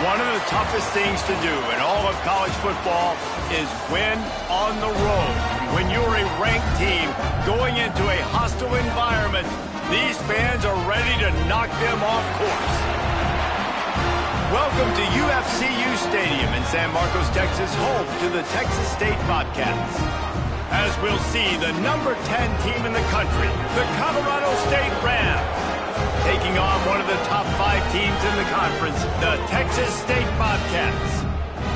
One of the toughest things to do in all of college football is win on the road. When you're a ranked team going into a hostile environment, these fans are ready to knock them off course. Welcome to UFCU Stadium in San Marcos, Texas, home to the Texas State Bobcats. As we'll see the number 10 team in the country, the Colorado State Rams, taking on one of the top 5 teams in the conference, the Texas State Bobcats.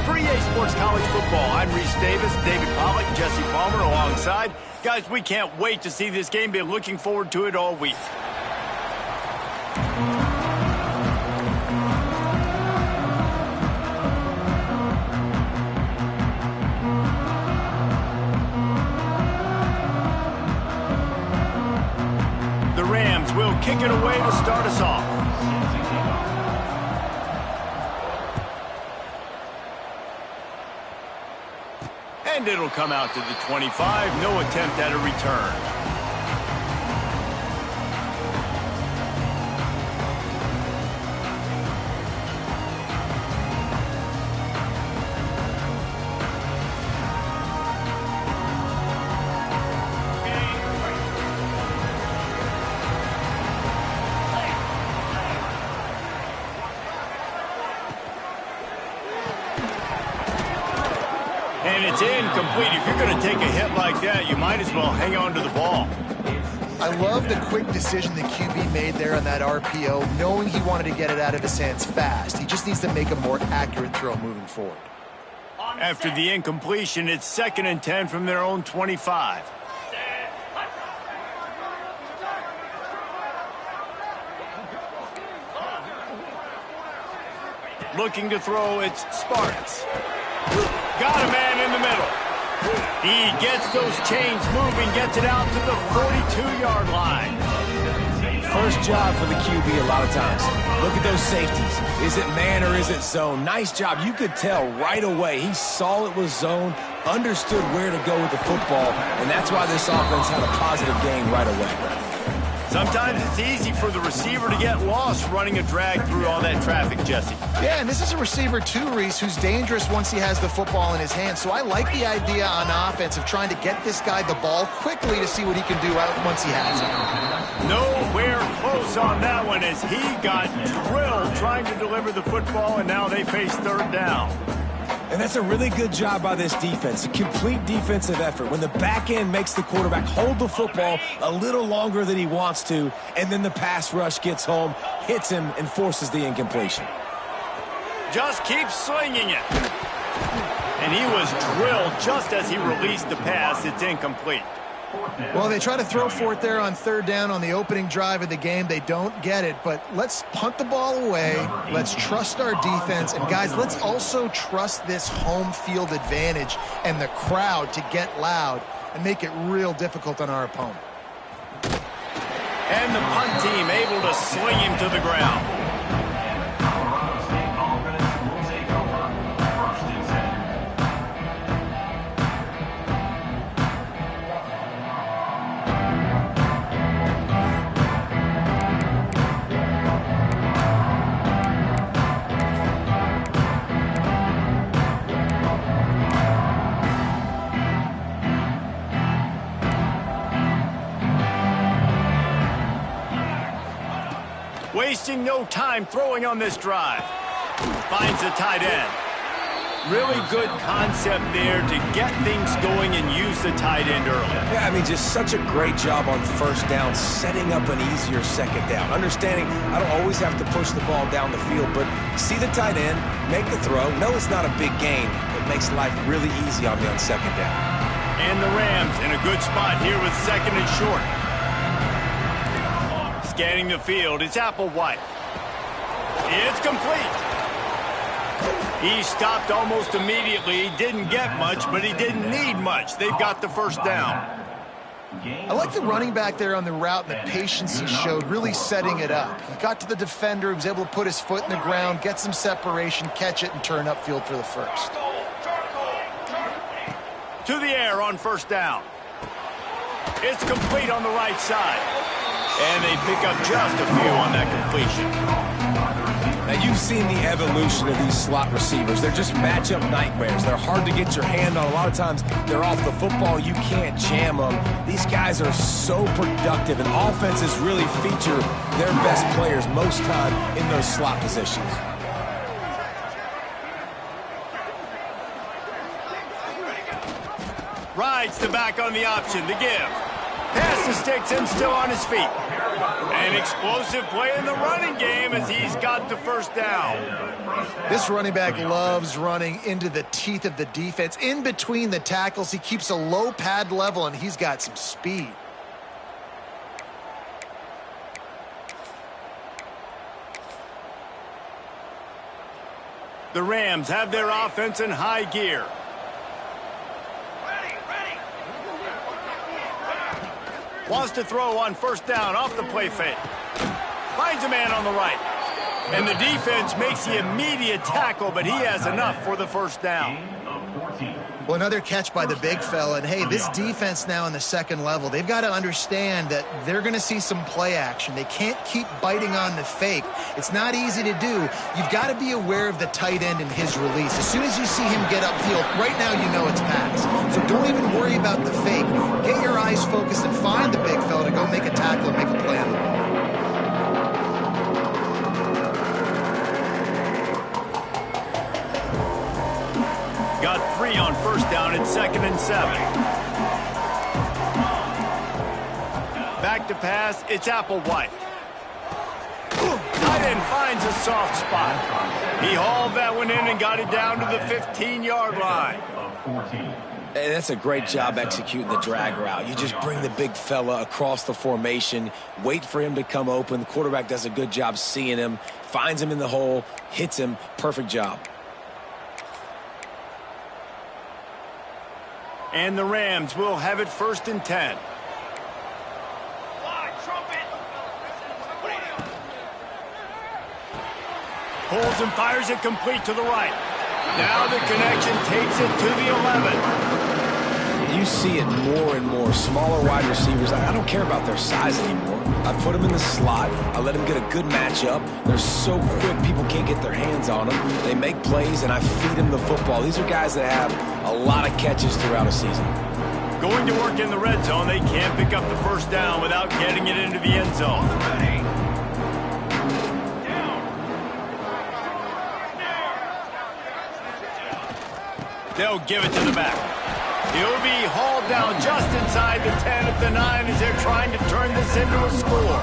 For EA Sports College Football, I'm Reese Davis, David Pollack, Jesse Palmer alongside. Guys, we can't wait to see this game. Been looking forward to it all week. The Rams will kick it away to start us off. And it'll come out to the 25. No attempt at a return. And it's incomplete. If you're going to take a hit like that, you might as well hang on to the ball. I love the quick decision the QB made there on that RPO, knowing he wanted to get it out of his hands fast. He just needs to make a more accurate throw moving forward. After the incompletion, it's 2nd and 10 from their own 25. Looking to throw, it's Sparks. Got a man in the middle. He gets those chains moving, gets it out to the 42-yard line. First job for the QB a lot of times. Look at those safeties. Is it man or is it zone? Nice job. You could tell right away. He saw it was zone, understood where to go with the football, and that's why this offense had a positive gain right away. Sometimes it's easy for the receiver to get lost running a drag through all that traffic, Jesse. Yeah, and this is a receiver too, Reese, who's dangerous once he has the football in his hands. So I like the idea on offense of trying to get this guy the ball quickly to see what he can do once he has it. Nowhere close on that one as he got drilled trying to deliver the football, and now they face 3rd down. And that's a really good job by this defense, a complete defensive effort. When the back end makes the quarterback hold the football a little longer than he wants to, and then the pass rush gets home, hits him, and forces the incompletion. Just keeps slinging it. And he was drilled just as he released the pass. It's incomplete. Well, they try to throw for it there on 3rd down on the opening drive of the game. They don't get it, but let's punt the ball away. Let's trust our defense. And, guys, let's also trust this home field advantage and the crowd to get loud and make it real difficult on our opponent. And the punt team able to sling him to the ground. Wasting no time throwing on this drive. Finds the tight end. Really good concept there to get things going and use the tight end early. Yeah, I mean, just such a great job on 1st down, setting up an easier 2nd down. Understanding I don't always have to push the ball down the field, but see the tight end, make the throw. No, it's not a big gain, but makes life really easy on me on 2nd down. And the Rams in a good spot here with 2nd and short. Scanning the field, it's Applewhite. It's complete. He stopped almost immediately. He didn't get much, but he didn't need much. They've got the 1st down. I like the running back there on the route and the patience he showed, really setting it up. He got to the defender, he was able to put his foot in the ground, get some separation, catch it, and turn upfield for the 1st. To the air on 1st down. It's complete on the right side. And they pick up just a few on that completion. Now, you've seen the evolution of these slot receivers. They're just matchup nightmares. They're hard to get your hand on. A lot of times, they're off the football. You can't jam them. These guys are so productive, and offenses really feature their best players most time in those slot positions. Rides the back on the option, the give. Pass the sticks and still on his feet. An explosive play in the running game as he's got the first down. This running back loves running into the teeth of the defense. In between the tackles, he keeps a low pad level, and he's got some speed. The Rams have their offense in high gear. Wants to throw on first down off the play fake. Finds a man on the right. And the defense makes the immediate tackle, but he has enough for the first down. Well, another catch by the big fella. And, hey, this defense now in the second level, they've got to understand that they're going to see some play action. They can't keep biting on the fake. It's not easy to do. You've got to be aware of the tight end and his release. As soon as you see him get upfield, right now you know it's pass. So don't even worry about the fake. Get your eyes focused and find the big fella to go make a tackle and make a play on the ball. Got 3 on first down at 2nd and 7. Back to pass, it's Applewhite. Tight end finds a soft spot. He hauled that one in and got it down to the 15-yard line. And that's a great job executing the drag route. You just bring the big fella across the formation, wait for him to come open. The quarterback does a good job seeing him, finds him in the hole, hits him. Perfect job. And the Rams will have it 1st and 10. Pulls and fires it complete to the right. Now the connection takes it to the 11. You see it more and more. Smaller wide receivers, I don't care about their size anymore. I put them in the slot. I let them get a good matchup. They're so quick, people can't get their hands on them. They make plays, and I feed them the football. These are guys that have a lot of catches throughout a season. Going to work in the red zone, they can't pick up the first down without getting it into the end zone. They'll give it to the back. He'll be hauled down just inside the 10 at the 9 as they're trying to turn this into a score.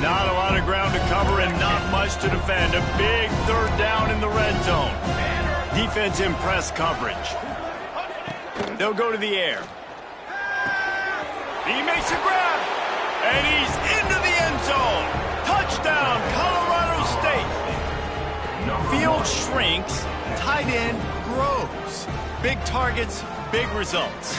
Not a lot of ground to cover and not much to defend. A big 3rd down in the red zone. Defense in press coverage. They'll go to the air. He makes a grab, and he's into the end zone. Touchdown, Colorado State. Field shrinks, tight end grows. Big targets, big results.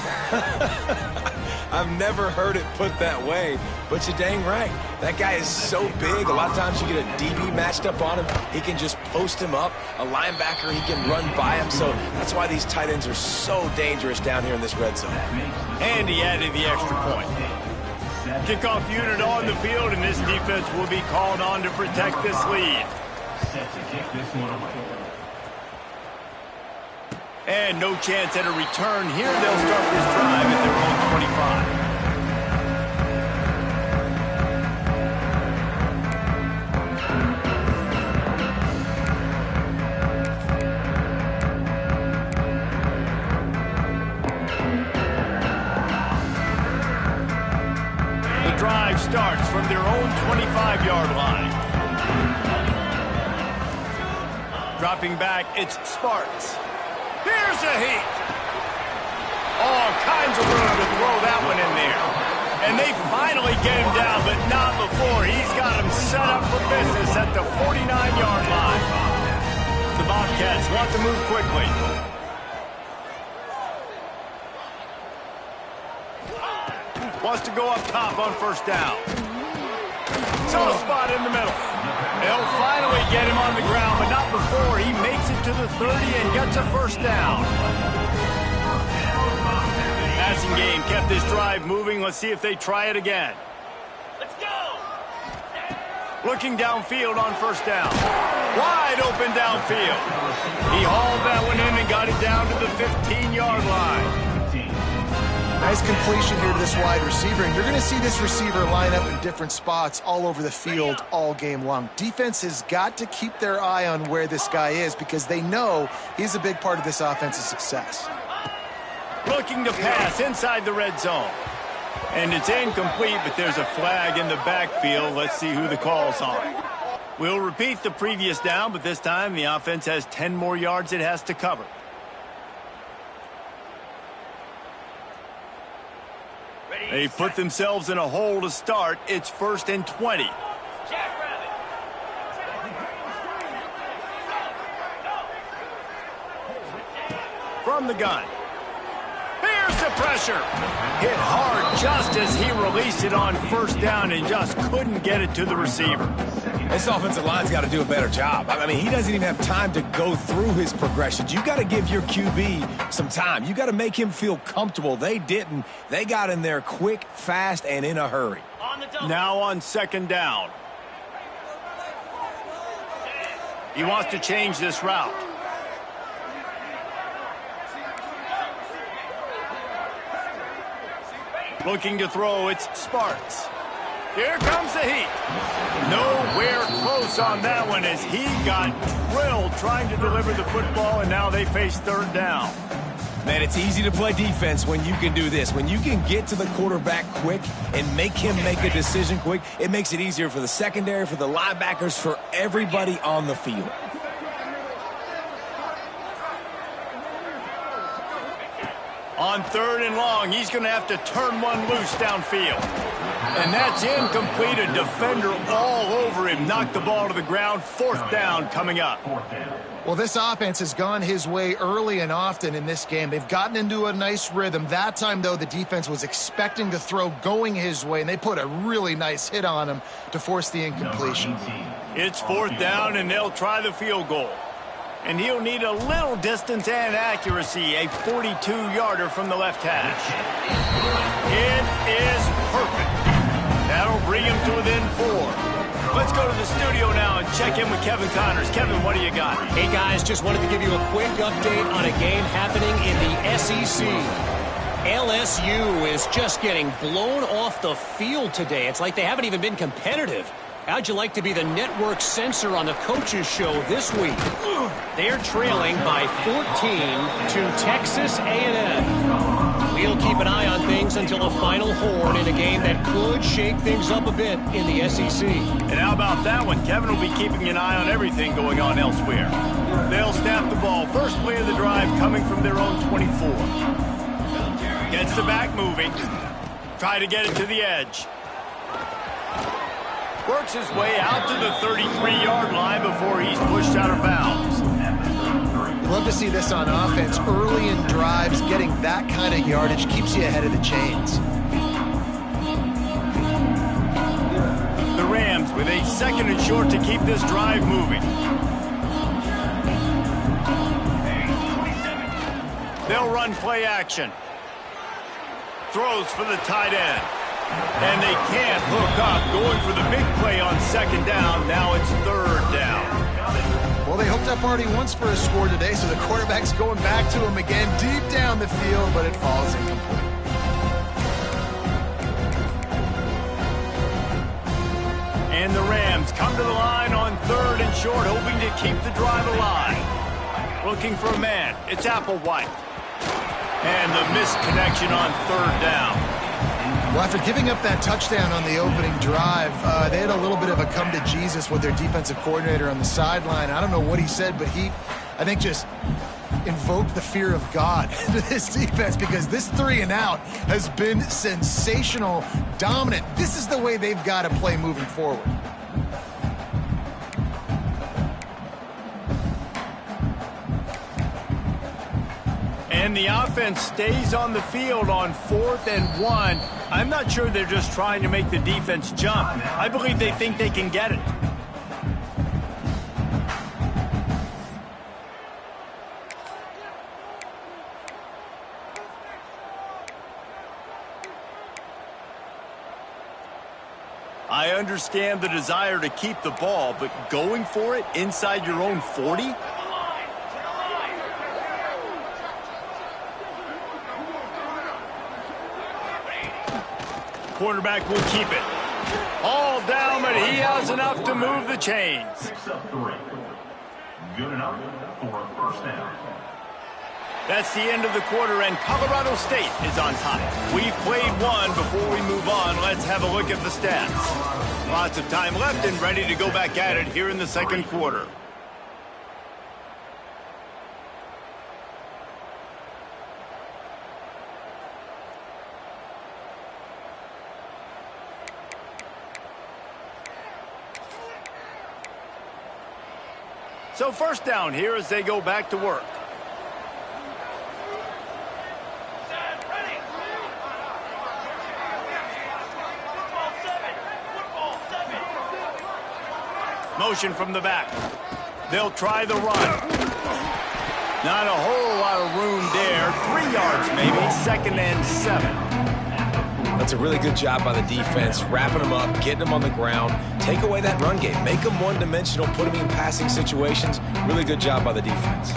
I've never heard it put that way, but you're dang right. That guy is so big. A lot of times you get a DB matched up on him. He can just post him up. A linebacker, he can run by him. So that's why these tight ends are so dangerous down here in this red zone. And he added the extra point. Kickoff unit on the field, and this defense will be called on to protect this lead. Set to kick this one away. And no chance at a return here. They'll start this drive at their own 25. The drive starts from their own 25-yard line. Dropping back, it's Sparks. Here's a heat. All kinds of room to throw that one in there. And they finally get him down, but not before. He's got him set up for business at the 49-yard line. The Bobcats want to move quickly. Wants to go up top on first down. So a spot in the middle. They'll finally get him on the ground, but not before he makes it to to the 30 and gets a first down. Passing game kept this drive moving. Let's see if they try it again. Let's go! Looking downfield on first down. Wide open downfield. He hauled that one in and got it down to the 15-yard line. Nice completion here to this wide receiver, and you're going to see this receiver line up in different spots all over the field all game long. Defense has got to keep their eye on where this guy is because they know he's a big part of this offense's success. Looking to pass inside the red zone. And it's incomplete, but there's a flag in the backfield. Let's see who the call's on. We'll repeat the previous down, but this time the offense has 10 more yards it has to cover. They put themselves in a hole to start. It's 1st and 20. From the gun. Here's the pressure. Hit hard just as he released it on first down and just couldn't get it to the receiver. This offensive line's got to do a better job. I mean, he doesn't even have time to go through his progressions. You got to give your QB some time. You got to make him feel comfortable. They didn't. They got in there quick, fast, and in a hurry. Now on 2nd down. He wants to change this route. Looking to throw, it's Sparks. Here comes the heat. Nowhere close on that one as he got drilled trying to deliver the football, and now they face 3rd down. Man, it's easy to play defense when you can do this. When you can get to the quarterback quick and make him make a decision quick, it makes it easier for the secondary, for the linebackers, for everybody on the field. On 3rd and long, he's going to have to turn one loose downfield. And that's incomplete. A defender all over him. Knocked the ball to the ground. 4th down coming up. Well, this offense has gone his way early and often in this game. They've gotten into a nice rhythm. That time, though, the defense was expecting the throw going his way, and they put a really nice hit on him to force the incompletion. It's 4th down, and they'll try the field goal. And he'll need a little distance and accuracy, a 42-yarder from the left hash. It is perfect. That'll bring him to within 4. Let's go to the studio now and check in with Kevin Connors. Kevin, what do you got? Hey, guys, just wanted to give you a quick update on a game happening in the SEC. LSU is just getting blown off the field today. It's like they haven't even been competitive. How'd you like to be the network censor on the coaches show this week? They're trailing by 14 to Texas A&M. We'll keep an eye on things until the final horn in a game that could shake things up a bit in the SEC. And how about that one? Kevin will be keeping an eye on everything going on elsewhere. They'll snap the ball. First play of the drive coming from their own 24. Gets the back moving. Try to get it to the edge. Works his way out to the 33-yard line before he's pushed out of bounds. You love to see this on offense. Early in drives, getting that kind of yardage keeps you ahead of the chains. The Rams with a 2nd and short to keep this drive moving. They'll run play action. Throws for the tight end. And they can't hook up. Going for the big play on 2nd down. Now it's 3rd down. Well, they hooked up already once for a score today, so the quarterback's going back to him again deep down the field, but it falls incomplete. And the Rams come to the line on 3rd and short, hoping to keep the drive alive. Looking for a man. It's Applewhite. And the missed connection on 3rd down. Well, after giving up that touchdown on the opening drive, they had a little bit of a come to Jesus with their defensive coordinator on the sideline. I don't know what he said, but he, I think, just invoked the fear of God into this defense because this 3-and-out has been sensational, dominant. This is the way they've got to play moving forward. And the offense stays on the field on 4th and 1. I'm not sure they're just trying to make the defense jump. I believe they think they can get it. I understand the desire to keep the ball, but going for it inside your own 40? Quarterback will keep it. All down, but he has enough to move the chains. Picks up 3. Good enough for a first down. That's the end of the quarter, and Colorado State is on top. We've played one. Before we move on, let's have a look at the stats. Lots of time left and ready to go back at it here in the second quarter. So first down here as they go back to work. Motion from the back. They'll try the run. Not a whole lot of room there. 3 yards maybe. 2nd and 7. That's a really good job by the defense, wrapping them up, getting them on the ground. Take away that run game. Make them one-dimensional, put them in passing situations. Really good job by the defense.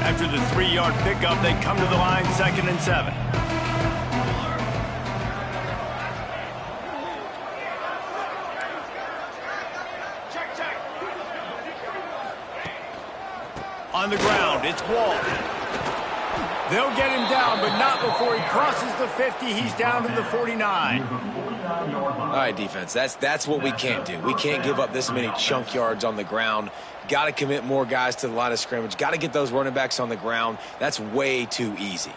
After the 3-yard pickup, they come to the line, 2nd and 7. On the ground, it's Wall. They'll get him down, but not before he crosses the 50. He's down to the 49. All right, defense, that's what we can't do. We can't give up this many chunk yards on the ground. Got to commit more guys to the line of scrimmage. Got to get those running backs on the ground. That's way too easy.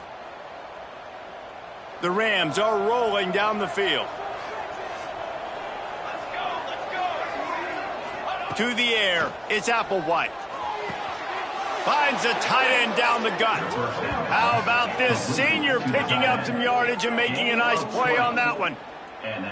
The Rams are rolling down the field. To the air, it's Applewhite. Finds a tight end down the gut. How about this senior picking up some yardage and making a nice play on that one?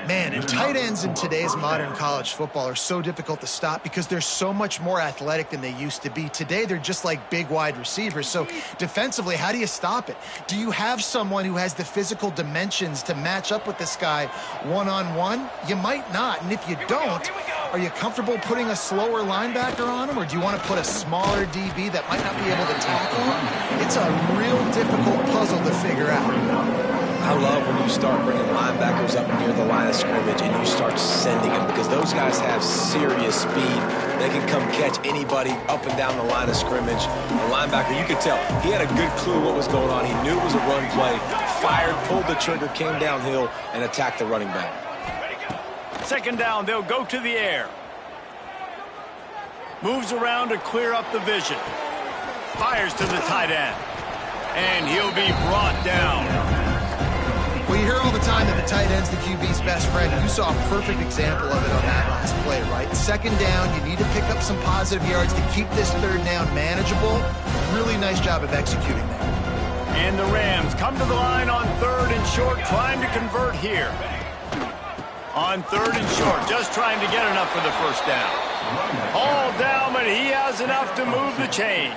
Man, and tight ends in today's modern college football are so difficult to stop because they're so much more athletic than they used to be. Today, they're just like big wide receivers. So defensively, how do you stop it? Do you have someone who has the physical dimensions to match up with this guy one-on-one? You might not, and if you don't, are you comfortable putting a slower linebacker on him, or do you want to put a smaller DB that might not be able to tackle him? It's a real difficult puzzle to figure out. I love when you start bringing linebackers up near the line of scrimmage and you start sending them because those guys have serious speed. They can come catch anybody up and down the line of scrimmage. The linebacker, you could tell, he had a good clue what was going on. He knew it was a run play, fired, pulled the trigger, came downhill, and attacked the running back. 2nd down, they'll go to the air. Moves around to clear up the vision. Fires to the tight end. And he'll be brought down. Well, you hear all the time that the tight end's the QB's best friend. You saw a perfect example of it on that last play, right? 2nd down, you need to pick up some positive yards to keep this 3rd down manageable. Really nice job of executing that. And the Rams come to the line on 3rd and short, trying to convert here. On 3rd and short, just trying to get enough for the first down. All down, but he has enough to move the chains.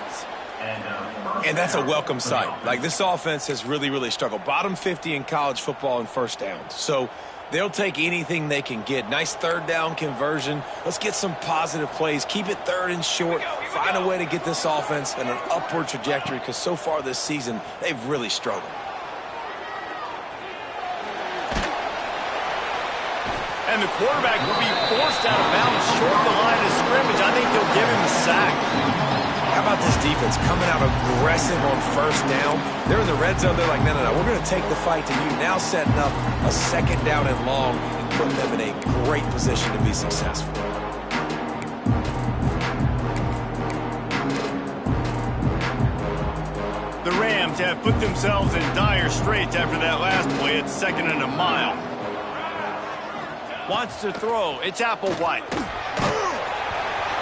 And that's a welcome sight. Like, this offense has really, really struggled. Bottom 50 in college football in first downs. So they'll take anything they can get. Nice 3rd down conversion. Let's get some positive plays. Keep it 3rd and short. Find a way to get this offense in an upward trajectory because so far this season, they've really struggled. And the quarterback will be forced out of bounds short of the line of scrimmage. I think they'll give him the sack. How about this defense coming out aggressive on 1st down? They're in the red zone. They're like, no, we're going to take the fight to you. Now setting up a 2nd down and long and putting them in a great position to be successful. The Rams have put themselves in dire straits after that last play. It's 2nd and a mile. Wants to throw. It's Applewhite.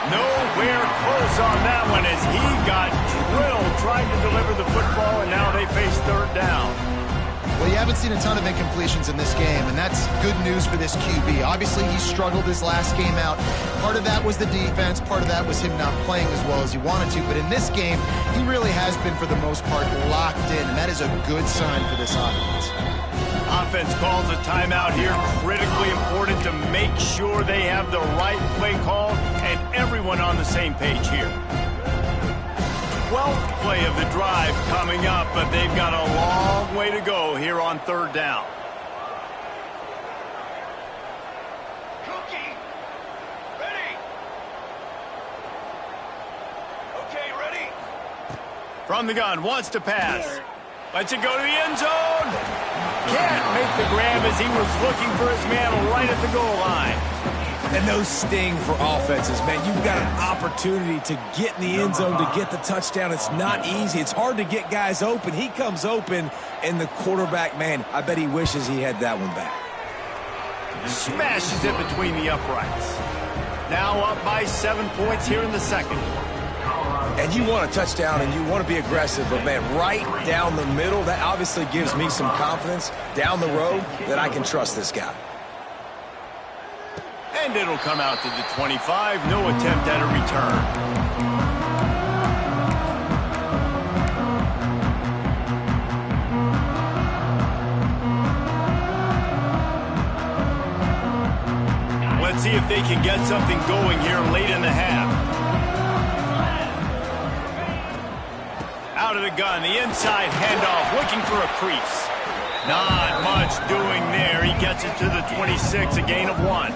Nowhere close on that one as he got drilled trying to deliver the football, and now they face 3rd down. Well, you haven't seen a ton of incompletions in this game, and that's good news for this QB. Obviously, he struggled his last game out. Part of that was the defense. Part of that was him not playing as well as he wanted to. But in this game, he really has been, for the most part, locked in, and that is a good sign for this offense. Offense calls a timeout here. Critically important to make sure they have the right play call and everyone on the same page here. 12th play of the drive coming up, but they've got a long way to go here on third down. Cookie, ready? Okay, ready? From the gun, wants to pass. Lets it go to the end zone. Can't make the grab as he was looking for his man right at the goal line. And those sting for offenses, man. You've got an opportunity to get in the end zone, to get the touchdown. It's not easy. It's hard to get guys open. He comes open, and the quarterback, man, I bet he wishes he had that one back. Smashes it between the uprights. Now up by 7 points here in the second. And you want a touchdown, and you want to be aggressive, but, man, right down the middle, that obviously gives me some confidence down the road that I can trust this guy. And it'll come out to the 25. No attempt at a return. Let's see if they can get something going here late in the half. Out of the gun, the inside handoff, looking for a crease. Not much doing there. He gets it to the 26, a gain of 1.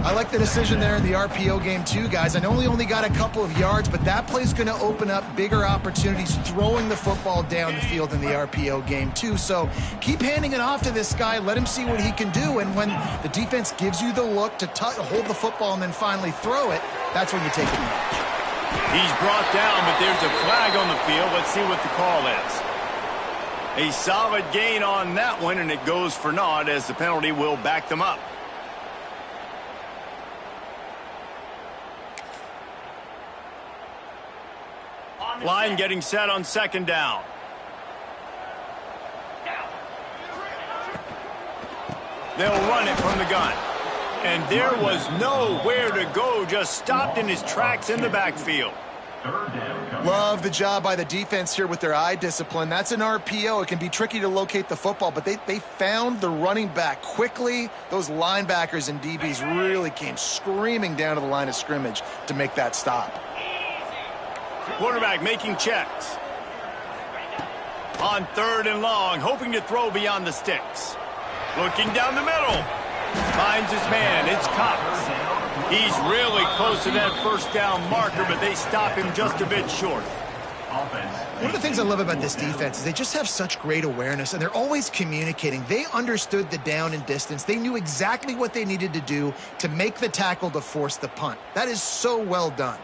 I like the decision there in the RPO game too, guys. I know he only got a couple of yards, but that play's going to open up bigger opportunities throwing the football down the field in the RPO game too. So keep handing it off to this guy. Let him see what he can do. And when the defense gives you the look to hold the football and then finally throw it, that's when you take advantage. He's brought down, but there's a flag on the field. Let's see what the call is. A solid gain on that one, and it goes for naught as the penalty will back them up. Line getting set on second down. They'll run it from the gun. And there was nowhere to go, just stopped in his tracks in the backfield. Love the job by the defense here with their eye discipline. That's an RPO. It can be tricky to locate the football, but they found the running back quickly. Those linebackers and DBs really came screaming down to the line of scrimmage to make that stop. Quarterback making checks. On third and long, hoping to throw beyond the sticks. Looking down the middle. Finds his man. It's Cox. He's really close to that first down marker, but they stop him just a bit short. One of the things I love about this defense is they just have such great awareness, and they're always communicating. They understood the down and distance. They knew exactly what they needed to do to make the tackle to force the punt. That is so well done.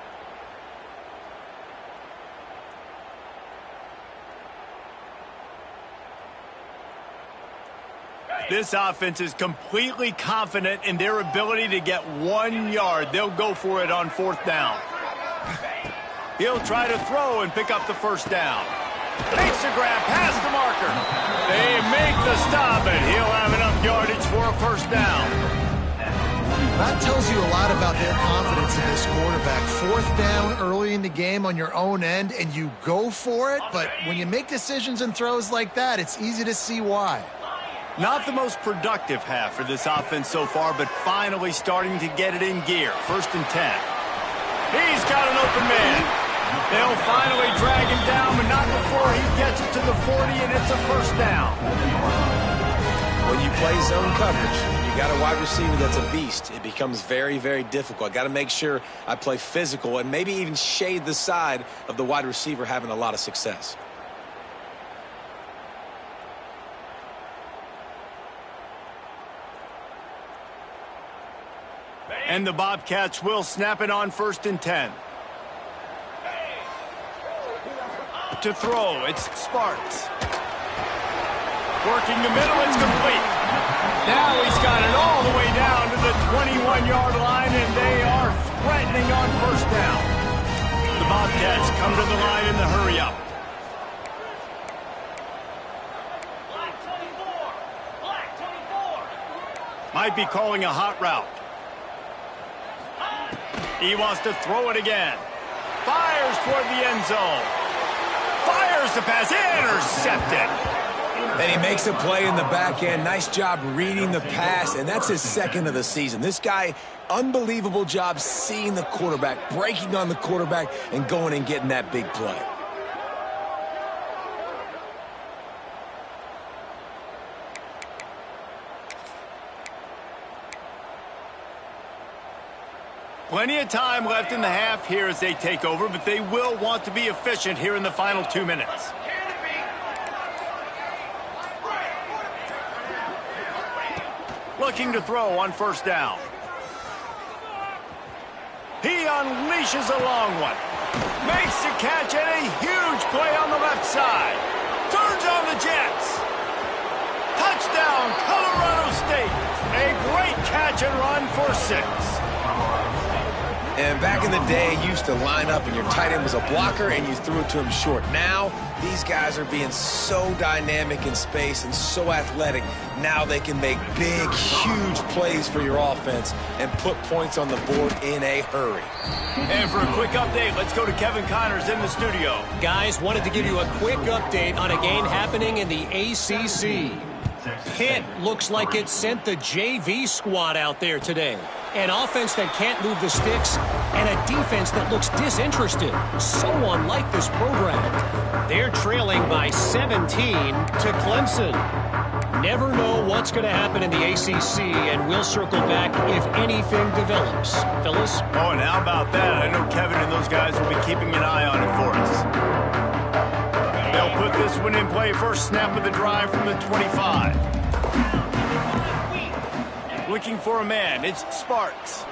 This offense is completely confident in their ability to get 1 yard. They'll go for it on fourth down. He'll try to throw and pick up the first down. Makes the grab past the marker. They make the stop, and he'll have enough yardage for a first down. That tells you a lot about their confidence in this quarterback. Fourth down early in the game on your own end, and you go for it. But when you make decisions and throws like that, it's easy to see why. Not the most productive half for this offense so far, but finally starting to get it in gear. 1st and 10. He's got an open man. They'll finally drag him down, but not before he gets it to the 40, and it's a first down. When you play zone coverage, you got a wide receiver that's a beast. It becomes very, very difficult. I got to make sure I play physical and maybe even shade the side of the wide receiver having a lot of success. And the Bobcats will snap it on 1st and 10. To throw, it's Sparks. Working the middle, it's complete. Now he's got it all the way down to the 21-yard line, and they are threatening on first down. The Bobcats come to the line in the hurry-up. Might be calling a hot route. He wants to throw it again. Fires toward the end zone. Fires the pass. Intercepted. And he makes a play in the back end. Nice job reading the pass, and that's his second of the season. This guy, unbelievable job seeing the quarterback, breaking on the quarterback, and going and getting that big play. Plenty of time left in the half here as they take over, but they will want to be efficient here in the final 2 minutes. Looking to throw on first down. He unleashes a long one. Makes the catch and a huge play on the left side. Turns on the Jets. Touchdown, Colorado State. A great catch and run for 6. And back in the day, you used to line up and your tight end was a blocker and you threw it to him short. Now, these guys are being so dynamic in space and so athletic. Now they can make big, huge plays for your offense and put points on the board in a hurry. And for a quick update, let's go to Kevin Connors in the studio. Guys, wanted to give you a quick update on a game happening in the ACC. Pitt looks like it sent the JV squad out there today. An offense that can't move the sticks and a defense that looks disinterested. So unlike this program. They're trailing by 17 to Clemson. Never know what's going to happen in the ACC, and we'll circle back if anything develops. Fellas? Oh, and how about that? I know Kevin and those guys will be keeping an eye on it for us. They'll put this one in play. First snap of the drive from the 25. Looking for a man. It's Sparks.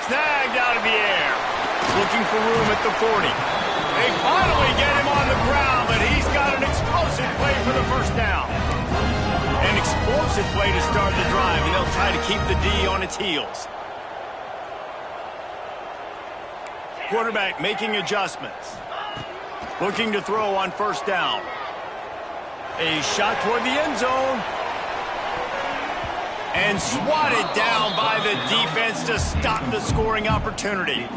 Snagged out of the air. Looking for room at the 40. They finally get him on the ground, but he's got an explosive play for the first down. An explosive play to start the drive, and they'll try to keep the D on its heels. Quarterback making adjustments. Looking to throw on first down. A shot toward the end zone. And swatted down by the defense to stop the scoring opportunity.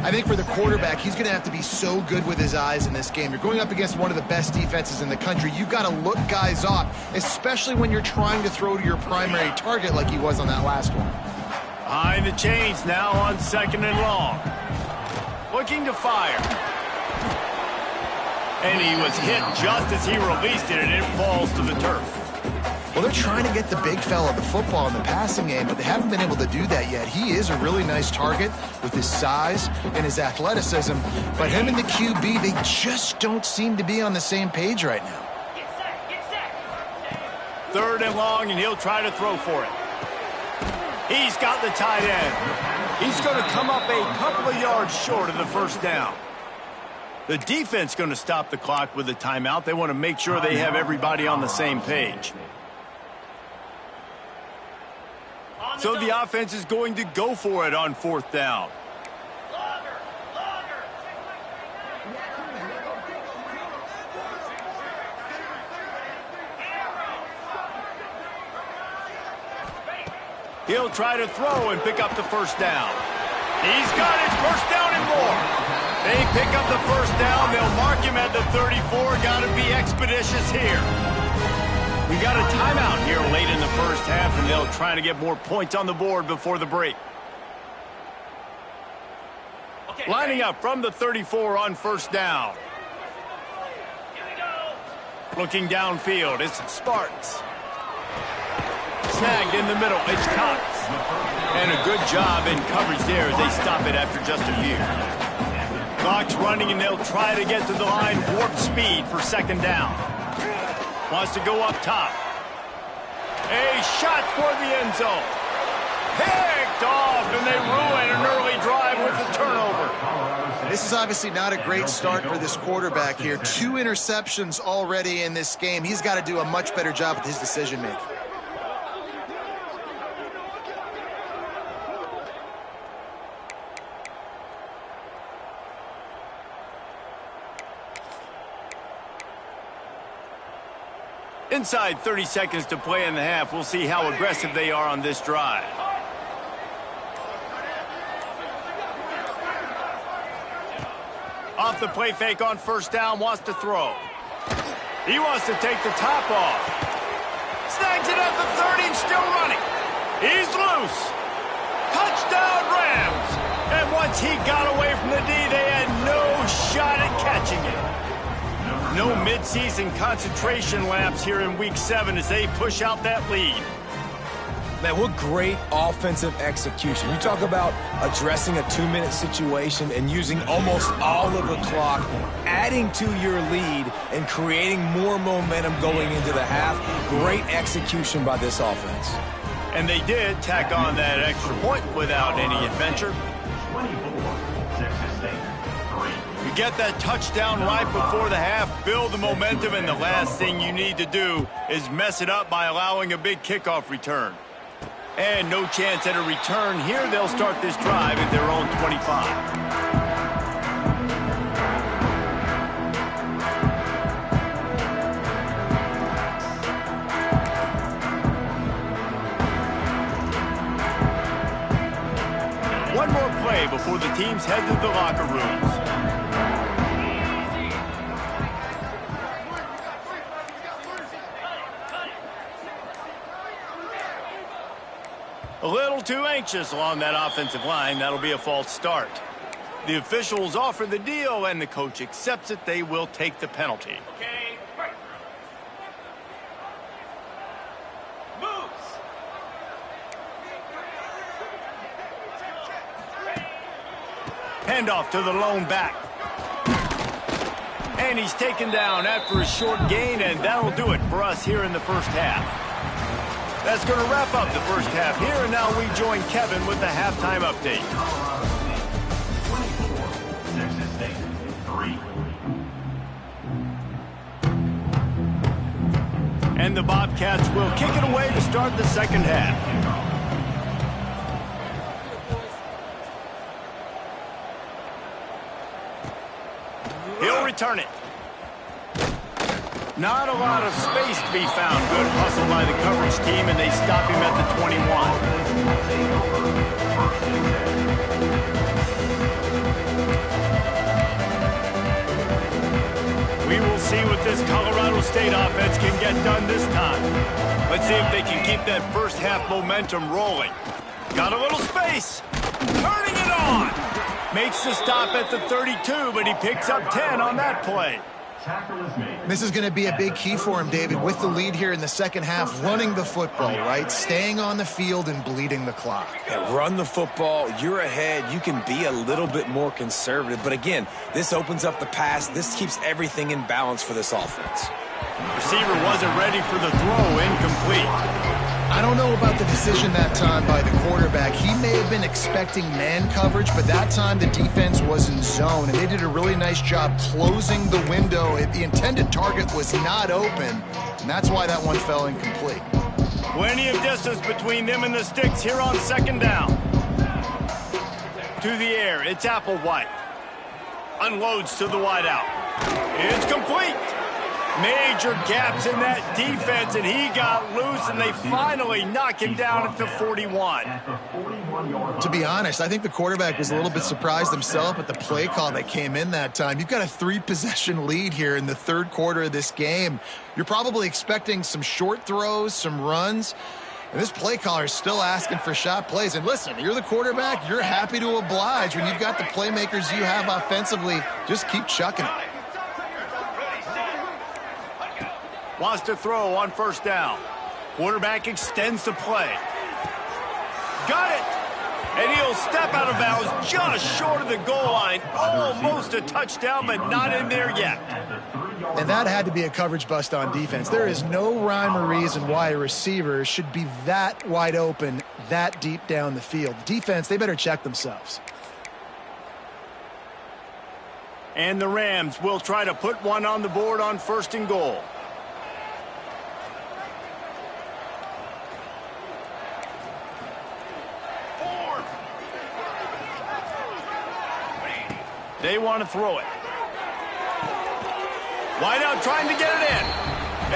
I think for the quarterback, he's going to have to be so good with his eyes in this game. You're going up against one of the best defenses in the country. You've got to look guys off, especially when you're trying to throw to your primary target like he was on that last one. Behind the chains now on second and long. Looking to fire. And he was hit just as he released it, and it falls to the turf. Well, they're trying to get the big fella the football in the passing game, but they haven't been able to do that yet. He is a really nice target with his size and his athleticism, but him and the QB, they just don't seem to be on the same page right now. Third and long, and he'll try to throw for it. He's got the tight end. He's going to come up a couple of yards short of the first down. The defense going to stop the clock with a timeout. They want to make sure they have everybody on the same page. So the offense is going to go for it on fourth down. He'll try to throw and pick up the first down. He's got it, first down and more. They pick up the first down. They'll mark him at the 34. Got to be expeditious here. We got a timeout here late in the first half, and they'll try to get more points on the board before the break. Lining up from the 34 on first down. Looking downfield, it's Sparks. Snagged in the middle, it's Cox. And a good job in coverage there as they stop it after just a few. Clock's running, and they'll try to get to the line warp speed for second down. Wants to go up top. A shot toward the end zone. Picked off, and they ruin an early drive with the turnover. This is obviously not a great start for this quarterback here. 2 interceptions already in this game. He's got to do a much better job with his decision-making. Inside 30 seconds to play in the half. We'll see how aggressive they are on this drive. Off the play fake on first down, wants to throw. He wants to take the top off. Snags it at the 30 and still running. He's loose. Touchdown Rams. And once he got away from the D, they had no shot at catching it. No midseason concentration laps here in Week 7 as they push out that lead. Man, what great offensive execution. You talk about addressing a 2-minute situation and using almost all of the clock, adding to your lead and creating more momentum going into the half. Great execution by this offense. And they did tack on that extra point without any adventure. 24, Texas State, 3. You get that touchdown right before the half, build the momentum, and the last thing you need to do is mess it up by allowing a big kickoff return. And no chance at a return here. They'll start this drive at their own 25. One more play before the teams head to the locker rooms. A little too anxious along that offensive line. That'll be a false start. The officials offer the deal, and the coach accepts it. They will take the penalty. Okay, right. Moves. Handoff to the lone back. And he's taken down after a short gain, and that'll do it for us here in the first half. That's going to wrap up the first half here, and now we join Kevin with the halftime update. 24, Texas State, 3. And the Bobcats will kick it away to start the second half. He'll return it. Not a lot of space to be found. Good hustle by the coverage team, and they stop him at the 21. We will see what this Colorado State offense can get done this time. Let's see if they can keep that first half momentum rolling. Got a little space. Turning it on. Makes the stop at the 32, but he picks up 10 on that play. This is going to be a big key for him, David, with the lead here in the second half, running the football, right? Staying on the field and bleeding the clock. Yeah, run the football. You're ahead. You can be a little bit more conservative. But again, this opens up the pass. This keeps everything in balance for this offense. Receiver wasn't ready for the throw. Incomplete. I don't know about the decision that time by the quarterback. He may have been expecting man coverage, but that time the defense was in zone, and they did a really nice job closing the window. The intended target was not open, and that's why that one fell incomplete. Plenty of distance between them and the sticks here on second down. To the air, it's Applewhite. Unloads to the wideout. It's complete. Major gaps in that defense, and he got loose, and they finally knock him down at the 41. To be honest, I think the quarterback was a little bit surprised himself at the play call that came in that time. You've got a 3-possession lead here in the third quarter of this game. You're probably expecting some short throws, some runs, and this play caller is still asking for shot plays. And listen, you're the quarterback. You're happy to oblige when you've got the playmakers you have offensively. Just keep chucking it. Wants to throw on first down. Quarterback extends the play. Got it! And he'll step out of bounds just short of the goal line. Almost a touchdown, but not in there yet. And that had to be a coverage bust on defense. There is no rhyme or reason why a receiver should be that wide open, that deep down the field. Defense, they better check themselves. And the Rams will try to put one on the board on first and goal. They want to throw it. Wide out trying to get it in.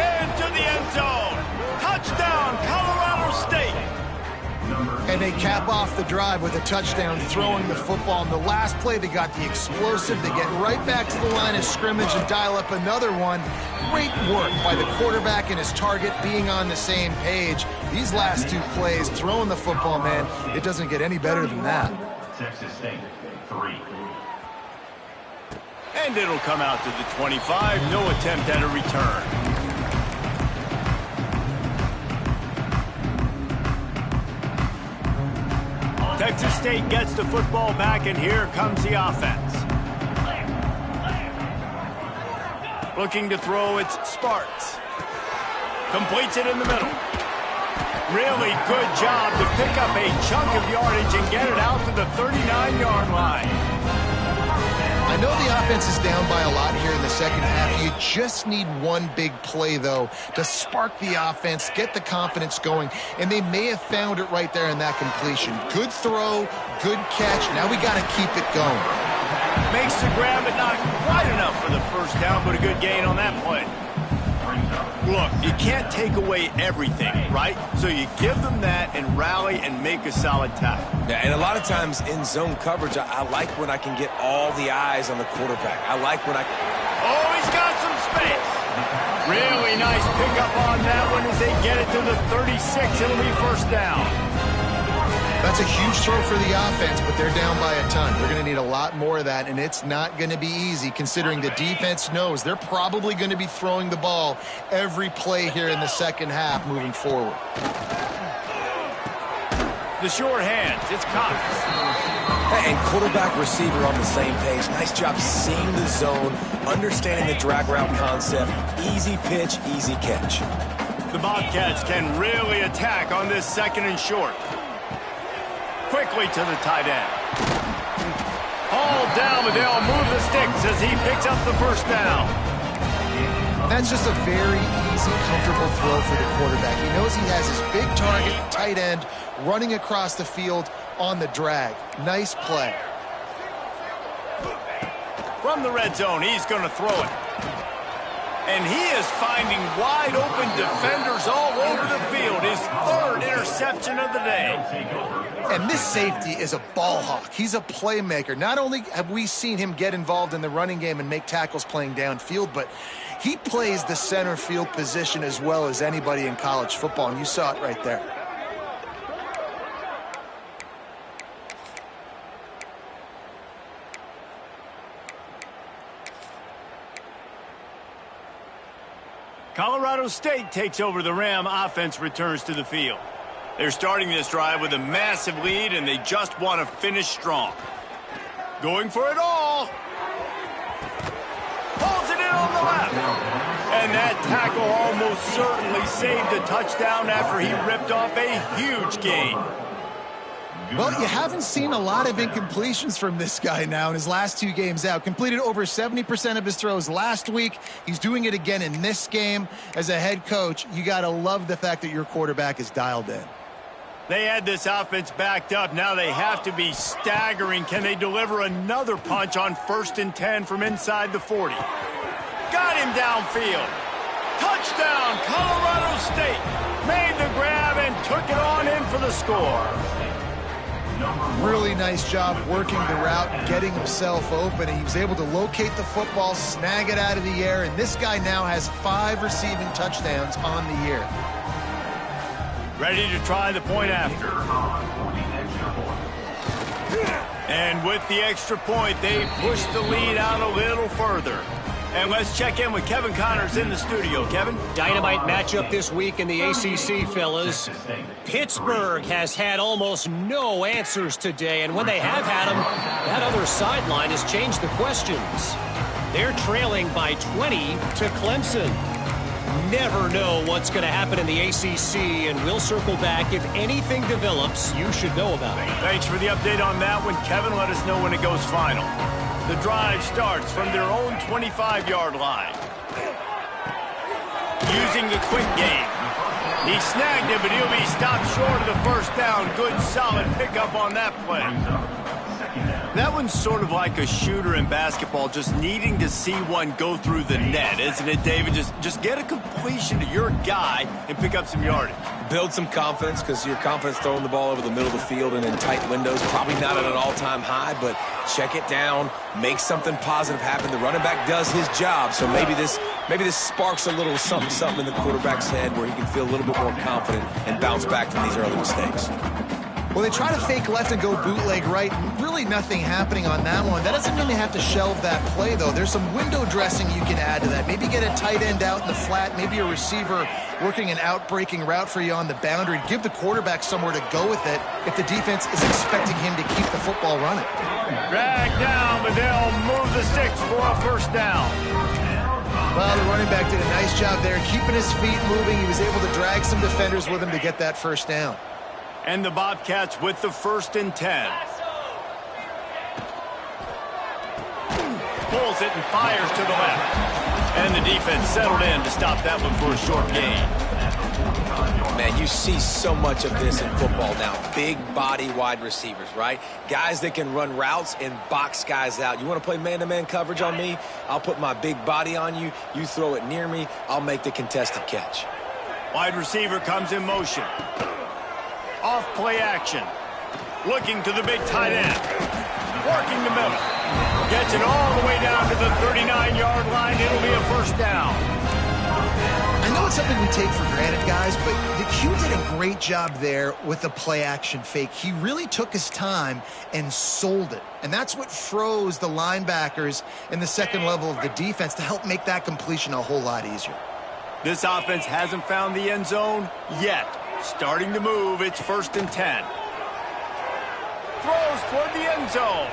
And to the end zone. Touchdown, Colorado State. And they cap off the drive with a touchdown throwing the football. In the last play, they got the explosive. They get right back to the line of scrimmage and dial up another one. Great work by the quarterback and his target being on the same page. These last two plays, throwing the football, man, it doesn't get any better than that. Texas State, 3. And it'll come out to the 25. No attempt at a return. Texas State gets the football back, and here comes the offense. Looking to throw, it's Sparks. Completes it in the middle. Really good job to pick up a chunk of yardage and get it out to the 39-yard line. I know the offense is down by a lot here in the second half. You just need one big play, though, to spark the offense, get the confidence going, and they may have found it right there in that completion. Good throw, good catch. Now we got to keep it going. Makes the grab, but not quite enough for the first down, but a good gain on that play. Look, you can't take away everything, right? So you give them that and rally and make a solid tackle. Yeah, and a lot of times in zone coverage, I like when I can get all the eyes on the quarterback. I like when I... Oh, he's got some space. Really nice pickup on that one as they get it to the 36. It'll be first down. That's a huge throw for the offense, but they're down by a ton. They're going to need a lot more of that, and it's not going to be easy considering the defense knows they're probably going to be throwing the ball every play here in the second half moving forward. The short hands, it's Cox. And quarterback receiver on the same page. Nice job seeing the zone, understanding the drag route concept. Easy pitch, easy catch. The Bobcats can really attack on this second and short. Quickly to the tight end. Hauled down, but they'll move the sticks as he picks up the first down. That's just a very easy, comfortable throw for the quarterback. He knows he has his big target, tight end, running across the field on the drag. Nice play. From the red zone, he's going to throw it. And he is finding wide open defenders all over the field. His third interception of the day. And this safety is a ball hawk. He's a playmaker. Not only have we seen him get involved in the running game and make tackles playing downfield, but he plays the center field position as well as anybody in college football, and you saw it right there. Colorado State takes over the Ram. Offense returns to the field. They're starting this drive with a massive lead, and they just want to finish strong. Going for it all. Pulls it in on the left. And that tackle almost certainly saved a touchdown after he ripped off a huge gain. Well, you haven't seen a lot of incompletions from this guy now in his last 2 games out. Completed over 70% of his throws last week. He's doing it again in this game. As a head coach, you got to love the fact that your quarterback is dialed in. They had this offense backed up. Now they have to be staggering. Can they deliver another punch on 1st and 10 from inside the 40? Got him downfield. Touchdown, Colorado State. Made the grab and took it on in for the score. Really nice job working the route and getting himself open. He was able to locate the football, snag it out of the air, and this guy now has 5 receiving touchdowns on the year. Ready to try the point after. And with the extra point, they push the lead out a little further. And let's check in with Kevin Connors in the studio. Kevin? Dynamite matchup this week in the ACC, fellas. Pittsburgh has had almost no answers today, and when they have had them, that other sideline has changed the questions. They're trailing by 20 to Clemson. Never know what's going to happen in the ACC, and we'll circle back if anything develops you should know about it. Thanks for the update on that one, Kevin. Let us know when it goes final. The drive starts from their own 25-yard line. Using the quick game. He snagged it, but he'll be stopped short of the first down. Good, solid pickup on that play. That one's sort of like a shooter in basketball, just needing to see one go through the net, isn't it, David? Just get a completion to your guy and pick up some yardage. Build some confidence, because your confidence throwing the ball over the middle of the field and in tight windows, probably not at an all-time high, but check it down, make something positive happen. The running back does his job, so maybe this sparks a little something in the quarterback's head where he can feel a little bit more confident and bounce back from these early mistakes. Well, they try to fake left and go bootleg right. Really nothing happening on that one. That doesn't mean they have to shelve that play, though. There's some window dressing you can add to that. Maybe get a tight end out in the flat. Maybe a receiver working an out-breaking route for you on the boundary. Give the quarterback somewhere to go with it if the defense is expecting him to keep the football running. Drag down, but they'll move the sticks for a first down. Well, the running back did a nice job there, keeping his feet moving. He was able to drag some defenders with him to get that first down. And the Bobcats with the 1st and 10. Pulls it and fires to the left. And the defense settled in to stop that one for a short gain. Man, you see so much of this in football now. Big body wide receivers, right? Guys that can run routes and box guys out. You want to play man-to-man coverage on me? I'll put my big body on you. You throw it near me, I'll make the contested catch. Wide receiver comes in motion. Off play action. Looking to the big tight end. Working the middle. Gets it all the way down to the 39-yard line. It'll be a first down. I know it's something we take for granted, guys, but the Q did a great job there with the play action fake. He really took his time and sold it. And that's what froze the linebackers in the second level of the defense to help make that completion a whole lot easier. This offense hasn't found the end zone yet. Starting to move, it's 1st and 10. Throws toward the end zone.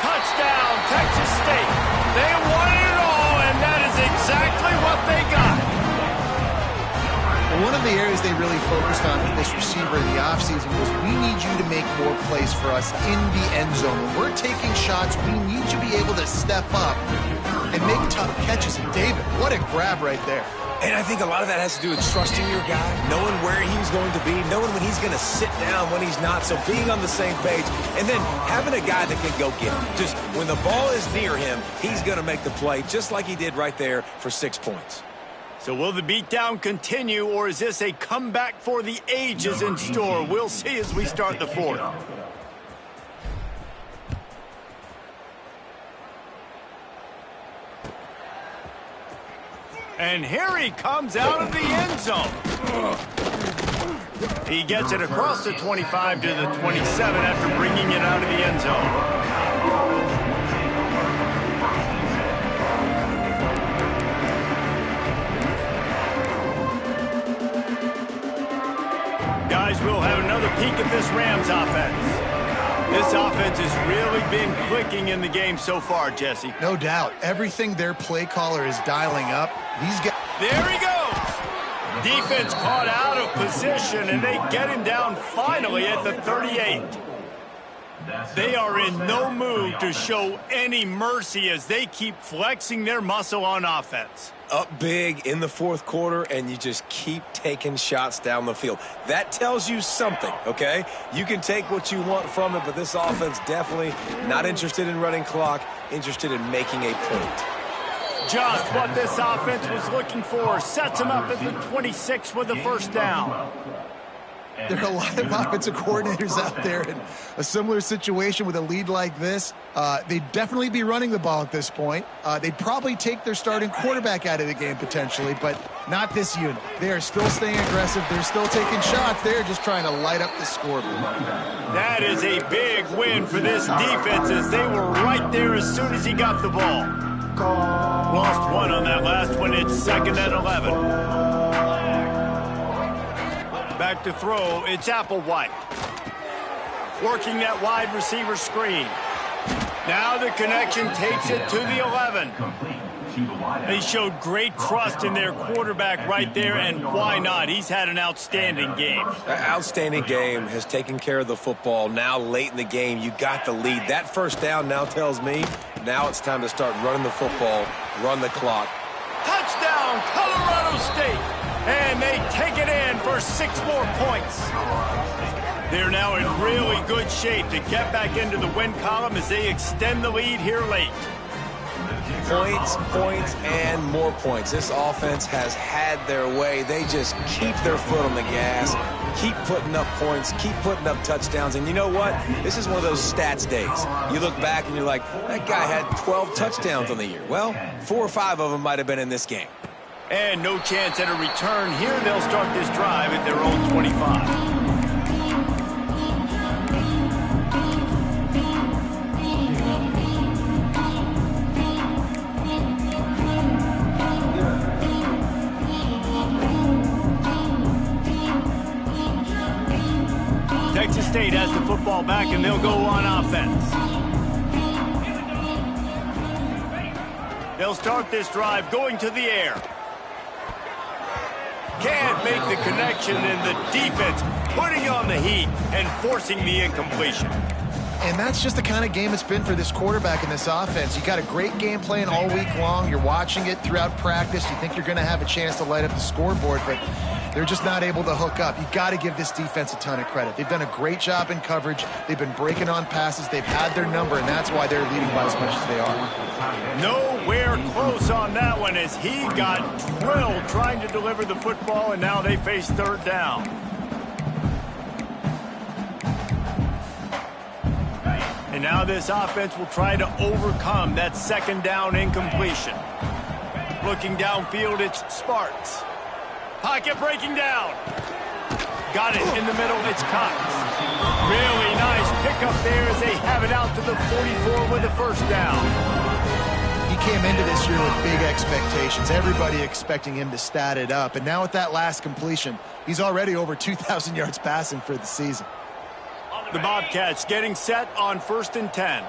Touchdown, Texas State. They wanted it all, and that is exactly what they got. Well, one of the areas they really focused on with this receiver in the offseason was, we need you to make more plays for us in the end zone. When we're taking shots, we need you to be able to step up and make tough catches. And David, what a grab right there. And I think a lot of that has to do with trusting your guy, knowing where he's going to be, knowing when he's going to sit down, when he's not, so being on the same page, and then having a guy that can go get it. Just when the ball is near him, he's going to make the play, just like he did right there for 6 points. So will the beatdown continue, or is this a comeback for the ages in store? We'll see as we start the 4th. And here he comes out of the end zone. He gets it across the 25 to the 27 after bringing it out of the end zone. Guys, we'll have another peek at this Rams offense. This offense has really been clicking in the game so far, Jesse. No doubt. Everything their play caller is dialing up. These guys. There he goes. Defense caught out of position, and they get him down finally at the 38. They are in no mood to show any mercy as they keep flexing their muscle on offense. Up big in the 4th quarter, and you just keep taking shots down the field. That tells you something, okay? You can take what you want from it, but this offense definitely not interested in running clock, interested in making a point. Just what this offense was looking for. Sets him up at the 26 with the first down. There are a lot of offensive coordinators out there in a similar situation with a lead like this. They'd definitely be running the ball at this point. They'd probably take their starting quarterback out of the game potentially, but not this unit. They are still staying aggressive. They're still taking shots. They're just trying to light up the scoreboard. That is a big win for this defense as they were right there as soon as he got the ball. Lost one on that last one. It's 2nd and 11. Back to throw, it's Applewhite. Working that wide receiver screen. Now the connection takes it to the 11. They showed great trust in their quarterback right there, and why not? He's had an outstanding game. Outstanding game, has taken care of the football. Now late in the game, you got the lead. That first down now tells me now it's time to start running the football, run the clock. Touchdown, Colorado State! And they take it in for 6 more points. They're now in really good shape to get back into the win column as they extend the lead here late. Points, points, and more points. This offense has had their way. They just keep their foot on the gas, keep putting up points, keep putting up touchdowns. And you know what? This is one of those stats days. You look back and you're like, that guy had 12 touchdowns on the year. Well, 4 or 5 of them might have been in this game. And no chance at a return here. They'll start this drive at their own 25. Texas State has the football back, and they'll go on offense. They'll start this drive going to the air. Can't make the connection, and the defense putting on the heat and forcing the incompletion. And that's just the kind of game it's been for this quarterback in this offense. You got a great game plan all week long. You're watching it throughout practice. You think you're going to have a chance to light up the scoreboard, but they're just not able to hook up. You got to give this defense a ton of credit. They've done a great job in coverage. They've been breaking on passes. They've had their number, and that's why they're leading by as much as they are. Nowhere close on that one as he got drilled trying to deliver the football, and now they face third down. And now this offense will try to overcome that second down incompletion. Looking downfield, it's Sparks. Pocket breaking down. Got it in the middle, it's Cox. Really nice pickup there as they have it out to the 44 with a first down. He came into this year with big expectations. Everybody expecting him to stat it up. And now with that last completion, he's already over 2,000 yards passing for the season. The Bobcats getting set on 1st and 10.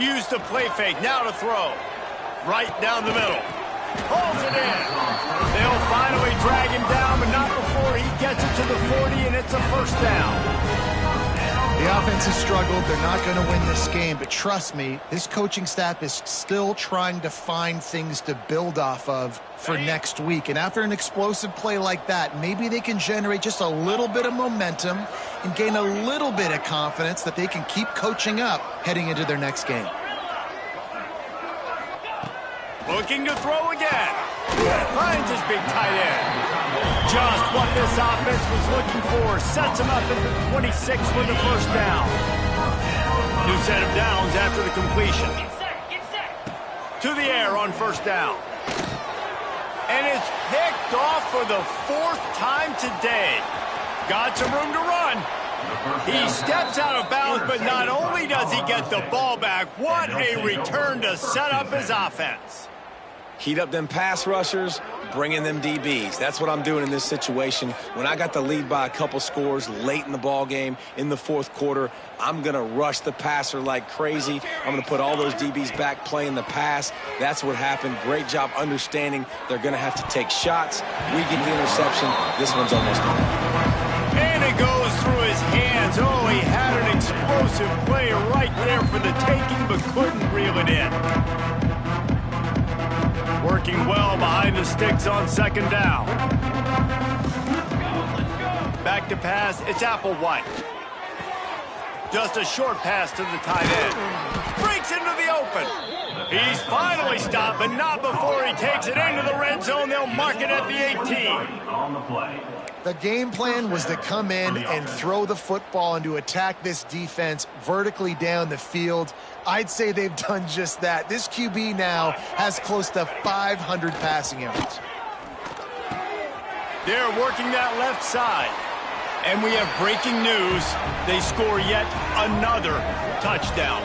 Use the play fake, now to throw. Right down the middle. Pulls it in. They'll finally drag him down, but not before he gets it to the 40, and it's a first down. The offense has struggled. They're not going to win this game, but trust me, this coaching staff is still trying to find things to build off of for next week. And after an explosive play like that, maybe they can generate just a little bit of momentum and gain a little bit of confidence that they can keep coaching up heading into their next game. Looking to throw again. Finds his big tight end. Just what this offense was looking for. Sets him up at the 26 with the first down. New set of downs after the completion. To the air on first down. And it's picked off for the 4th time today. Got some room to run. He steps out of bounds, but not only does he get the ball back, what a return to set up his offense. Heat up them pass rushers, bring in them DBs. That's what I'm doing in this situation. When I got the lead by a couple scores late in the ball game in the 4th quarter, I'm going to rush the passer like crazy. I'm going to put all those DBs back playing the pass. That's what happened. Great job understanding they're going to have to take shots. We get the interception. This one's almost done. And it goes through his hands. Oh, he had an explosive play right there for the taking, but couldn't reel it in. Working well behind the sticks on 2nd down. Back to pass, it's Applewhite. Just a short pass to the tight end. Breaks into the open. He's finally stopped, but not before he takes it into the red zone. They'll mark it at the 18. On the play. The game plan was to come in and throw the football and to attack this defense vertically down the field. I'd say they've done just that. This QB now has close to 500 passing yards. They're working that left side. And we have breaking news. They score yet another touchdown.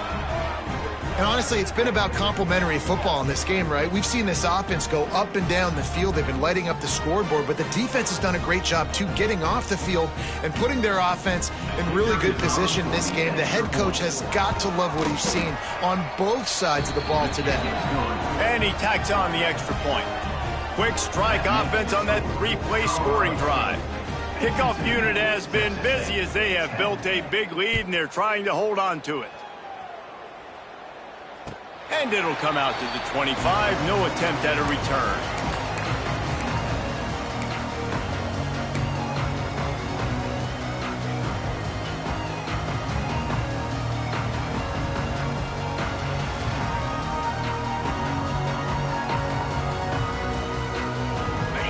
And honestly, it's been about complementary football in this game, right? We've seen this offense go up and down the field. They've been lighting up the scoreboard, but the defense has done a great job, too, getting off the field and putting their offense in really good position in this game. The head coach has got to love what he's seen on both sides of the ball today. And he tacks on the extra point. Quick strike offense on that 3-play scoring drive. Kickoff unit has been busy as they have built a big lead, and they're trying to hold on to it. And it'll come out to the 25. No attempt at a return.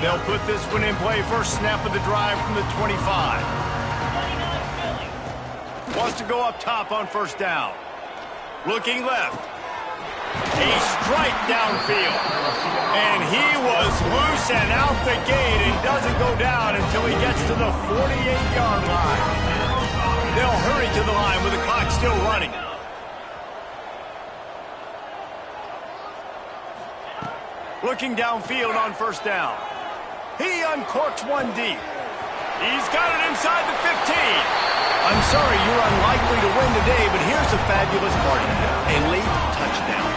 They'll put this one in play first snap of the drive from the 25. Wants to go up top on first down. Looking left. A strike downfield. And he was loose and out the gate and doesn't go down until he gets to the 48-yard line. They'll hurry to the line with the clock still running. Looking downfield on first down. He uncorks one deep. He's got it inside the 15. I'm sorry you're unlikely to win today, but here's a fabulous party. A late touchdown.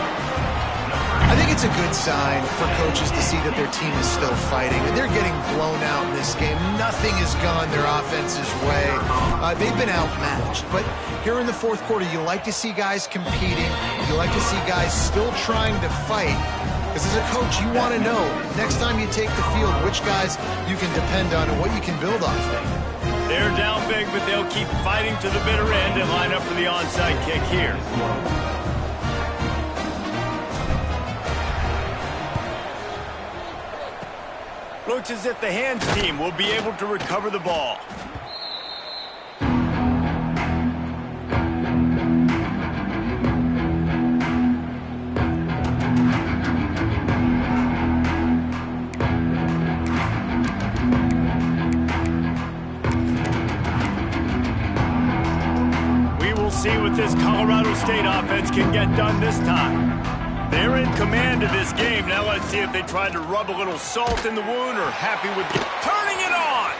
I think it's a good sign for coaches to see that their team is still fighting. And they're getting blown out in this game. Nothing has gone their offense's way. They've been outmatched. But here in the fourth quarter, you like to see guys competing. You like to see guys still trying to fight. Because as a coach, you want to know, next time you take the field, which guys you can depend on and what you can build off of. They're down big, but they'll keep fighting to the bitter end and line up for the onside kick here. Looks as if the hands team will be able to recover the ball. See what this Colorado State offense can get done this time. They're in command of this game. Now let's see if they try to rub a little salt in the wound or happy with turning it on.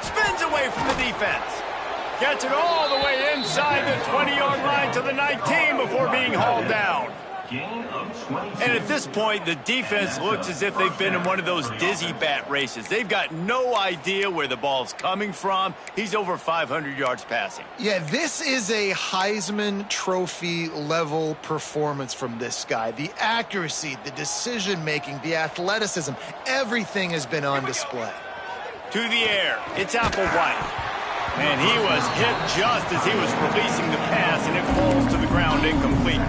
Spins away from the defense. Gets it all the way inside the 20-yard line to the 19 before being hauled down. And at this point, the defense looks as if they've been in one of those dizzy bat races. They've got no idea where the ball's coming from. He's over 500 yards passing. Yeah, this is a Heisman Trophy level performance from this guy. The accuracy, the decision-making, the athleticism, everything has been on display. To the air, it's Applewhite. And he was hit just as he was releasing the pass, and it falls to the ground incomplete.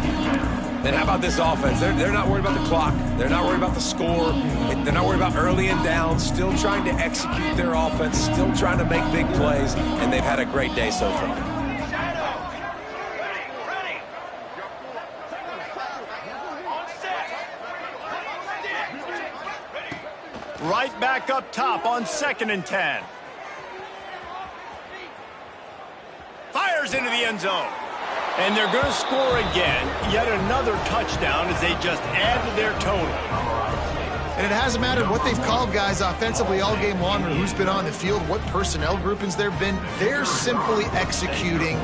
Then how about this offense? They're not worried about the clock. They're not worried about the score. They're not worried about early and down. Still trying to execute their offense. Still trying to make big plays. And they've had a great day so far. Right back up top on 2nd and 10. Fires into the end zone. And they're going to score again. Yet another touchdown as they just add to their total. And it hasn't mattered what they've called guys offensively all game long or who's been on the field, what personnel groupings there have been. They're simply executing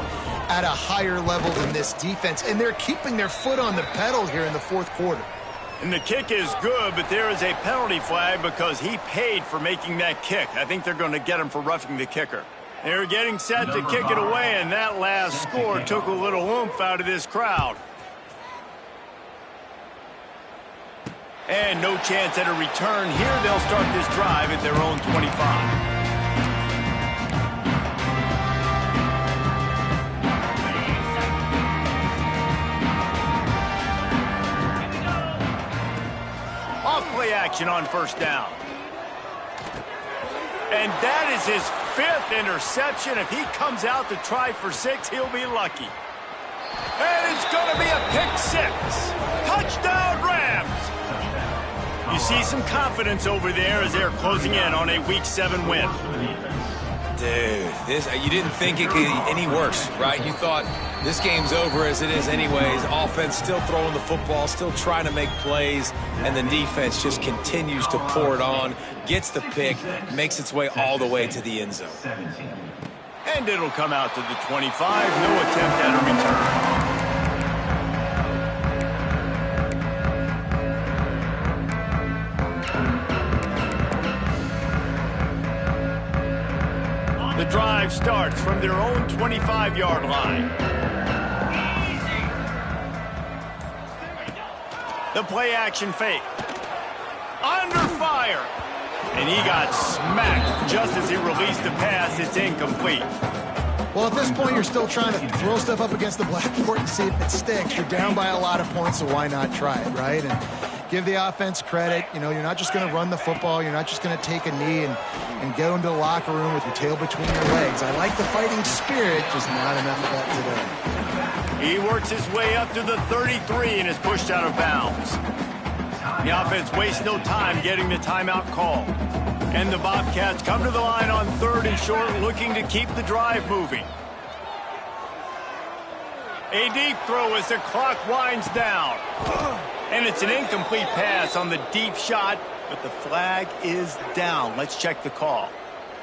at a higher level than this defense. And they're keeping their foot on the pedal here in the fourth quarter. And the kick is good, but there is a penalty flag because he paid for making that kick. I think they're going to get him for roughing the kicker. They're getting set to kick it away, and that last score took a little oomph out of this crowd. And no chance at a return here. They'll start this drive at their own 25. Off-play action on first down. And that is his 5th interception. If he comes out to try for 6, he'll be lucky. And it's going to be a pick 6. Touchdown, Rams. You see some confidence over there as they're closing in on a Week 7 win. Dude, you didn't think it could get any worse, right? You thought this game's over as it is anyways. Offense still throwing the football, still trying to make plays, and the defense just continues to pour it on, gets the pick, makes its way all the way to the end zone. And it'll come out to the 25. No attempt at a return. The drive starts from their own 25-yard line. The play action fake. Under fire. And he got smacked just as he released the pass. It's incomplete. Well, at this point, you're still trying to throw stuff up against the blackboard and see if it sticks. You're down by a lot of points, so why not try it, right? And give the offense credit. You know, you're not just going to run the football. You're not just going to take a knee and go into the locker room with your tail between your legs. I like the fighting spirit, just not enough of that today. He works his way up to the 33 and is pushed out of bounds. The offense wastes no time getting the timeout call. And the Bobcats come to the line on 3rd and short, looking to keep the drive moving. A deep throw as the clock winds down. And it's an incomplete pass on the deep shot, but the flag is down. Let's check the call.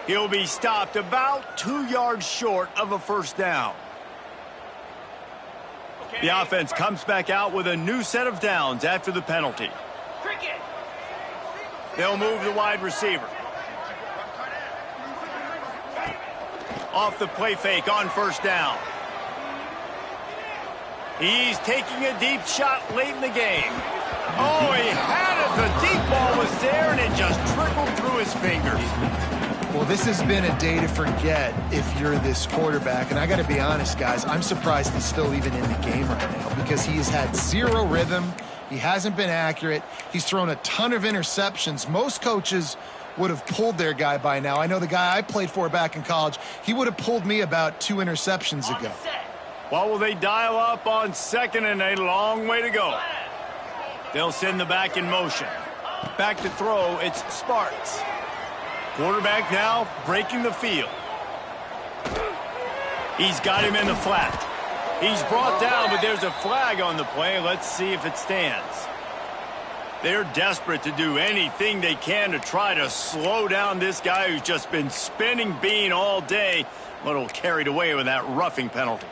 He'll be stopped about 2 yards short of a first down. The offense comes back out with a new set of downs after the penalty. They'll move the wide receiver. Off the play fake on first down. He's taking a deep shot late in the game. Oh, he had it. The deep ball was there, and it just trickled through his fingers. Well, this has been a day to forget if you're this quarterback. And I got to be honest, guys, I'm surprised he's still even in the game right now because he has had zero rhythm. He hasn't been accurate. He's thrown a ton of interceptions. Most coaches would have pulled their guy by now. I know the guy I played for back in college, he would have pulled me about 2 interceptions ago. What will they dial up on 2nd and a long way to go? They'll send the back in motion. Back to throw, it's Sparks. Quarterback now breaking the field. He's got him in the flat. He's brought down, but there's a flag on the play. Let's see if it stands. They're desperate to do anything they can to try to slow down this guy who's just been spinning bean all day. A little carried away with that roughing penalty.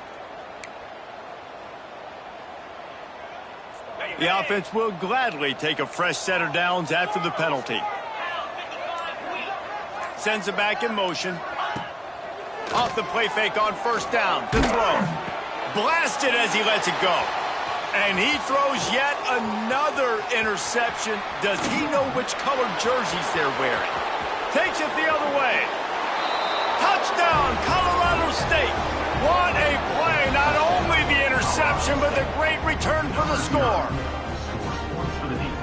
The offense will gladly take a fresh set of downs after the penalty. Sends it back in motion. Off the play fake on first down. The throw. Blasted as he lets it go. And he throws yet another interception. Does he know which colored jerseys they're wearing? Takes it the other way. Touchdown, Colorado State. What a play. Not only the interception, but the great return for the score.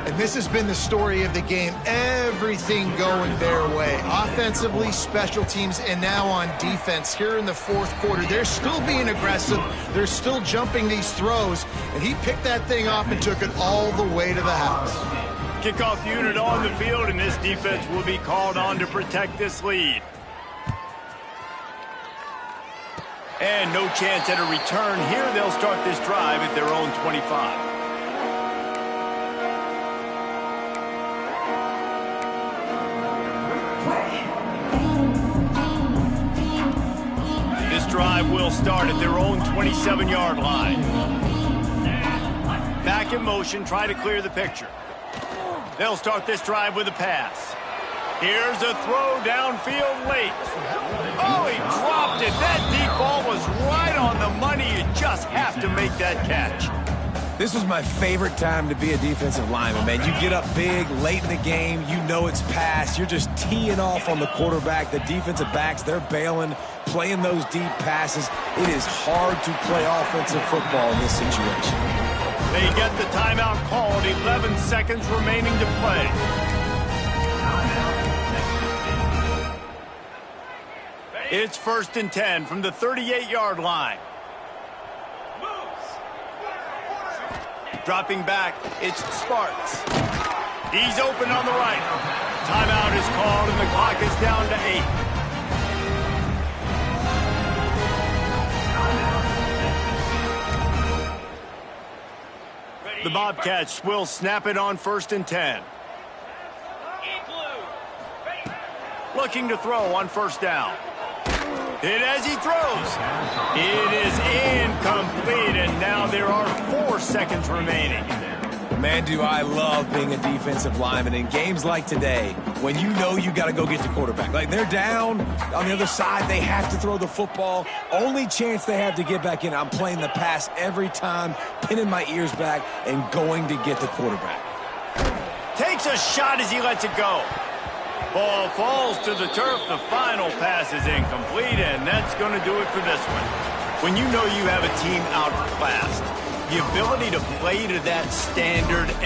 And this has been the story of the game. Everything going their way. Offensively, special teams, and now on defense. Here in the 4th quarter, they're still being aggressive. They're still jumping these throws. And he picked that thing off and took it all the way to the house. Kickoff unit on the field, and this defense will be called on to protect this lead. And no chance at a return here. They'll start this drive at their own 25. This drive will start at their own 27-yard line. Back in motion, try to clear the picture. They'll start this drive with a pass. Here's a throw downfield late. Oh, he dropped it. That deep ball was right on the money. You just have to make that catch. This was my favorite time to be a defensive lineman, man. You get up big, late in the game, you know it's past. You're just teeing off on the quarterback. The defensive backs, they're bailing, playing those deep passes. It is hard to play offensive football in this situation. They get the timeout called. 11 seconds remaining to play. It's 1st and 10 from the 38-yard line. Dropping back, it's Sparks. He's open on the right. Timeout is called, and the clock is down to 8. The Bobcats will snap it on 1st and 10. Looking to throw on first down. Hit as he throws. It is incomplete, and now there are 4 seconds remaining. Man, do I love being a defensive lineman in games like today when you know you got to go get the quarterback. Like, they're down on the other side. They have to throw the football. Only chance they have to get back in. I'm playing the pass every time, pinning my ears back, and going to get the quarterback. Takes a shot as he lets it go. Ball falls to the turf. The final pass is incomplete, and that's going to do it for this one. When you know you have a team outclassed, the ability to play to that standard and